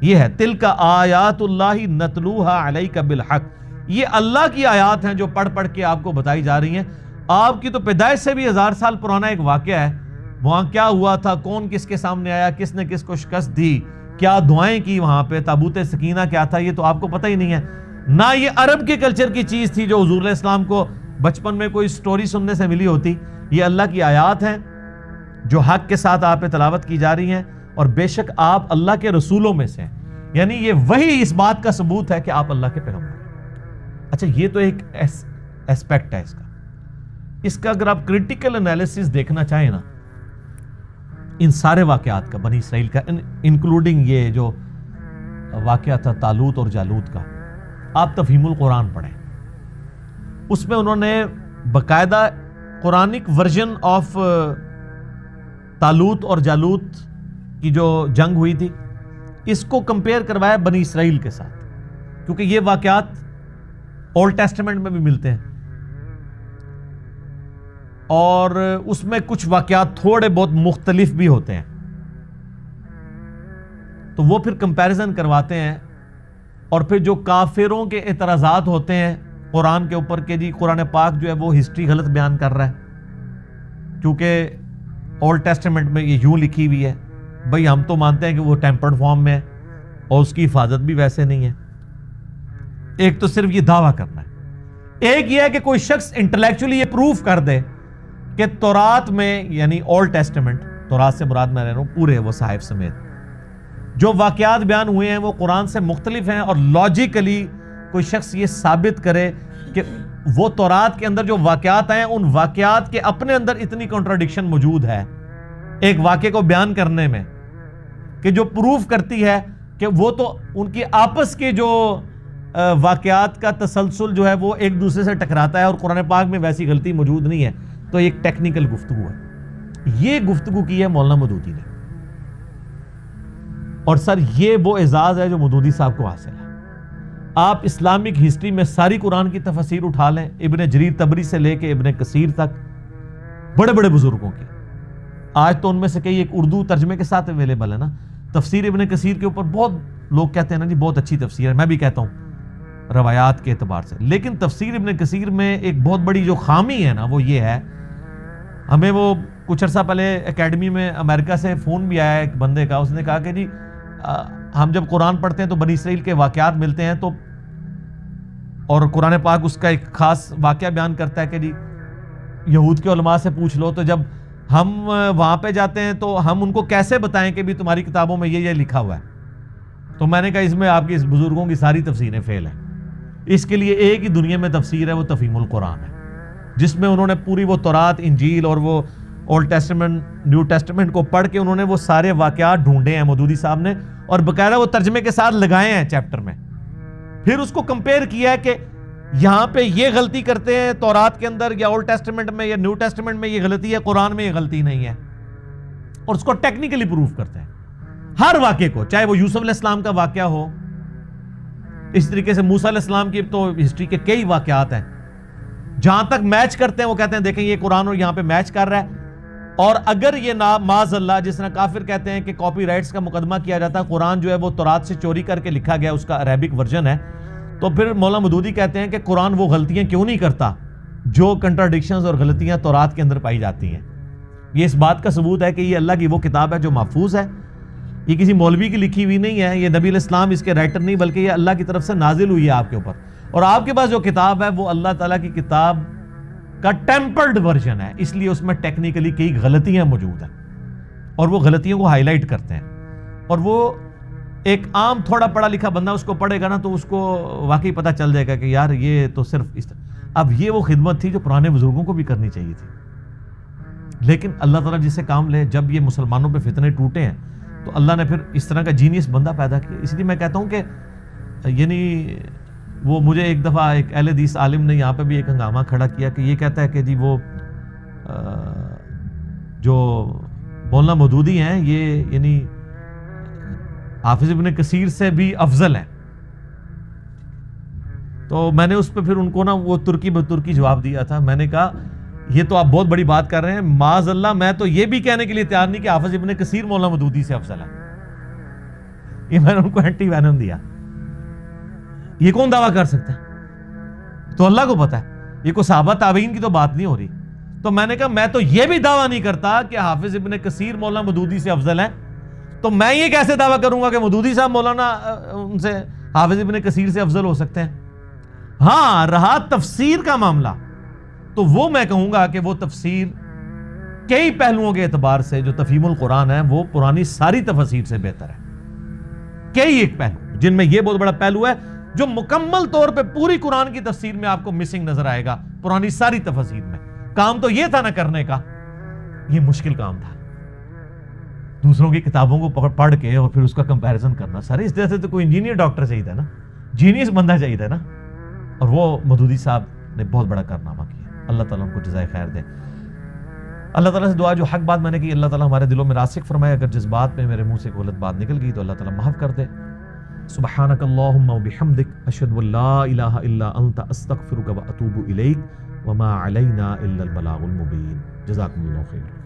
یہ ہے تِلْكَ آیات اللہ نتلوها علیک بالحق، یہ اللہ کی آیات ہیں جو پڑھ پڑھ کے آپ کو بتائی جا رہی ہیں. آپ کی تو پیدائش سے بھی 1000 سال پرانا ایک واقعہ ہے. وہاں کیا ہوا تھا، کون کس کے سامنے آیا، کس نے کس کو شکست دی، کیا دعائیں کی وہاں پہ، تابوت سکینہ کیا تھا، یہ تو آپ کو پتہ ہی نہیں ہے. نہ یہ عرب کے کلچر کی چیز تھی جو حضور علیہ السلام کو بچپن میں کوئی سٹوری سننے سے ملی ہوتی. یہ اللہ کی آیات ہیں جو حق کے ساتھ آپ پہ تلاوت کی جا رہی ہیں، اور بے شک آپ اللہ کے رسولوں میں سے ہیں. یعنی یہ وہی اس بات کا ثبوت ہے کہ آپ اللہ کے پیغمبر ہیں. اچھا، یہ تو ایک ایسپیکٹ ہے اس کا اگر آپ کریٹیکل انالیسس دیکھنا چاہیں نا ان سارے واقعات کا، بنی اسرائیل کا، انکلوڈنگ یہ جو واقعہ تھا طالوت اور جالوت کا، آپ تفہیم القرآن پڑھیں. اس میں انہوں نے باقاعدہ قرآنک ورژن آف طالوت اور جالوت کی جو جنگ ہوئی تھی اس کو کمپیئر کروایا بنی اسرائیل کے ساتھ، کیونکہ یہ واقعات اولڈ ٹیسٹمنٹ میں بھی ملتے ہیں، اور اس میں کچھ واقعات تھوڑے بہت مختلف بھی ہوتے ہیں. تو وہ پھر کمپیریزن کرواتے ہیں، اور پھر جو کافروں کے اعتراضات ہوتے ہیں قرآن کے اوپر کہ جی قرآن پاک جو ہے وہ ہسٹری غلط بیان کر رہا ہے، کیونکہ اولڈ ٹیسٹمنٹ میں یہ یوں لکھی ہوئی ہے. بھئی ہم تو مانتے ہیں کہ وہ ٹیمپرڈ فارم میں ہے اور اس کی حفاظت بھی ویسے نہیں ہے. ایک تو صرف یہ دعویٰ کرنا ہے، ایک یہ ہے کہ کوئی شخص انٹلیکچولی یہ پروف کر دے کہ تورات میں، یعنی اولڈ ٹیسٹمنٹ، تورات سے مراد میں رہ رہا ہوں پورے وہ صحائف سمیت، جو واقعات بیان ہوئے ہیں وہ قرآن سے مختلف ہیں، اور لاجیکلی کوئی شخص یہ ثابت کرے کہ وہ تورات کے اندر جو واقعات ہیں ان واقعات کے اپنے اندر اتنی کنٹراڈکشن موجود ہے ایک واقعے کو بیان کرنے میں، کہ جو پروف کرتی ہے کہ وہ تو ان کی آپس کے جو واقعات کا تسلسل جو ہے وہ ایک دوسرے سے ٹکراتا ہے، اور قرآن پاک میں ویسی غلطی موجود نہیں ہے. تو ایک ٹیکنیکل گفتگو ہے. یہ گفتگو کی ہے مولانا مودودی نے، اور سر یہ وہ اعزاز ہے جو مودودی صاحب کو حاصل ہے. آپ اسلامک ہسٹری میں ساری قرآن کی تفسیر اٹھا لیں، ابن جریر طبری سے لے کے ابن کثیر تک، بڑے بڑے بزرگوں کی. آج تو ان میں سے کئی ایک اردو ترجمے کے ساتھ اویلیبل ہے نا. تفسیر ابن کثیر کے اوپر بہت لوگ کہتے ہیں نا جی بہت اچھی تفسیر ہے، میں بھی کہتا ہوں روایات کے اعتبار سے. لیکن تفسیر ابن کثیر میں ایک بہت بڑی جو خامی ہے نا وہ یہ ہے، ہمیں وہ کچھ عرصہ پہلے اکیڈمی میں امریکہ سے فون بھی آیا ایک بندے کا، اس نے کہا کہ جی ہم جب قرآن پڑھتے ہیں تو بنی اسرائیل کے واقعات ملتے ہیں، تو اور قرآن پاک اس کا ایک خاص واقعہ بیان کرتا ہے کہ جی یہود کے علماء سے پوچھ لو، تو جب ہم وہاں پہ جاتے ہیں تو ہم ان کو کیسے بتائیں کہ بھی تمہاری کتابوں میں یہ لکھا ہوا ہے. تو میں نے کہا اس میں آپ کی اس بزرگوں کی ساری تفسیریں فیل ہیں. اس کے لیے ایک ہی دنیا میں تفسیر ہے، وہ تفہیم القرآن ہے، جس میں انہوں نے پوری وہ تورات، انجیل اور وہ اولڈ ٹیسٹمنٹ، نیو ٹیسٹمنٹ کو پڑھ کے انہوں نے وہ سارے واقعات ڈھونڈے ہیں مودودی صاحب نے، اور باقاعدہ وہ ترجمے کے ساتھ لگائے ہیں چیپٹر میں. پھر اس کو کمپیئر کیا ہے کہ یہاں پہ یہ غلطی کرتے ہیں تورات کے اندر یا اولڈ ٹیسٹمنٹ میں یا نیو ٹیسٹمنٹ میں یہ غلطی ہے، قرآن میں یہ غلطی نہیں ہے، اور اس کو ٹیکنیکلی پروف کرتے ہیں ہر واقعے کو، چاہے وہ یوسف علیہ السلام کا واقعہ ہو. اس طریقے سے موسیٰ علیہ السلام کی تو ہسٹری کے کئی واقعات ہیں، جہاں تک میچ کرتے ہیں وہ کہتے ہیں دیکھیں یہ قرآن اور یہاں پہ میچ کر رہا ہے، اور اگر یہ معاذ اللہ جس طرح کافر کہتے ہیں کہ کاپی رائٹس کا مقدمہ کیا جاتا ہے، قرآن جو ہے وہ تورات سے چوری کر کے لکھا گیا، اس کا عربک ورژن ہے، تو پھر مولانا مودودی کہتے ہیں کہ قرآن وہ غلطیاں کیوں نہیں کرتا جو کنٹراڈکشنز اور غلطیاں تورات کے اندر پائی جاتی ہیں۔ یہ اس بات کا ثبوت ہے کہ یہ اللہ کی وہ کتاب ہے جو محفوظ ہے، یہ کسی مولوی کی لکھی ہوئی نہیں ہے، یہ نبی علیہ السلام اس کے رائٹر نہیں، بلکہ یہ اللہ کی طرف سے نازل ہوئی ہے آپ کے اوپر، اور آپ کے پاس جو کتاب ہے وہ اللہ تعالیٰ کی کتاب کا ٹیمپرڈ ورژن ہے، اس لیے اس میں ٹیکنیکلی کئی غلطیاں موجود ہیں، اور وہ غلطیوں کو ہائی لائٹ کرتے ہیں، اور وہ ایک عام تھوڑا پڑھا لکھا بندہ اس کو پڑھے گا نا تو اس کو واقعی پتہ چل جائے گا کہ یار یہ تو صرف اس طرح۔ اب یہ وہ خدمت تھی جو پرانے بزرگوں کو بھی کرنی چاہیے تھی، لیکن اللہ تعالیٰ جس سے کام لے، جب یہ مسلمانوں پہ فتنے ٹوٹے ہیں تو اللہ نے پھر اس طرح کا جینیس بندہ پیدا کیا۔ اس لیے میں کہتا ہوں کہ یعنی وہ مجھے ایک دفعہ ایک اہل حدیث عالم نے یہاں پہ بھی ایک ہنگامہ کھڑا کیا کہ یہ کہتا ہے کہ جی وہ جو مولانا مودودی ہیں یہ یعنی حافظ ابن کثیر سے بھی افضل ہیں، تو میں نے اس پہ پھر ان کو نا وہ ترکی بترکی جواب دیا تھا۔ میں نے کہا یہ تو آپ بہت بڑی بات کر رہے ہیں، معاذ اللہ میں تو یہ بھی کہنے کے لیے تیار نہیں کہ حافظ ابن کثیر مولانا مودودی سے افضل ہے۔ یہ میں نے ان کو اینٹی وینم دیا، یہ کون دعویٰ کر سکتا ہے؟ تو اللہ کو پتا ہے، یہ کوئی صحابہ تابعین کی تو بات نہیں ہو رہی۔ تو میں نے کہا میں تو یہ بھی دعویٰ نہیں کرتا کہ حافظ ابن کثیر مولانا مودودی سے افضل ہے، تو میں یہ کیسے دعویٰ کروں گا کہ مودودی صاحب مولانا ان سے حافظ ابن کثیر سے افضل ہو سکتے ہیں؟ ہاں رہا تفسیر کا معاملہ تو وہ میں کہوں گا کہ وہ تفسیر کئی پہلوؤں کے اعتبار سے جو تفہیم القرآن ہے وہ پرانی ساری تفاسیر سے بہتر ہے۔ کئی ایک پہلو جن میں یہ بہت بڑا پہلو ہے جو مکمل طور پہ پوری قرآن کی تفسیر میں آپ کو مسنگ نظر آئے گا، پرانی ساری تفاسیر میں۔ کام تو یہ تھا نہ کرنے کا، یہ مشکل کام تھا، دوسروں کی کتابوں کو پڑھ کے اور پھر اس کا کمپیریزن کرنا۔ سارے اس جیسے تو کوئی انجینئر ڈاکٹر چاہیے تھا نا، جینیس بندہ چاہیے تھا نا، اور وہ مودودی صاحب نے بہت بڑا کارنامہ کیا۔ اللہ تعالیٰ ان کو جزائے خیر دے۔ اللہ تعالیٰ سے دعا جو حق بات میں نے کی اللہ تعالیٰ ہمارے دلوں میں راسخ فرمائے، اگر جس بات میں میرے منہ سے غلط بات نکل گئی تو اللہ تعالیٰ معاف کر دے۔ سبحانک اللہم وبحمدک اشہد ان لا الہ الا انت استغفرک واتوب الیک وما علینا الا البلاغ المبین۔ جزاکم اللہ خیر۔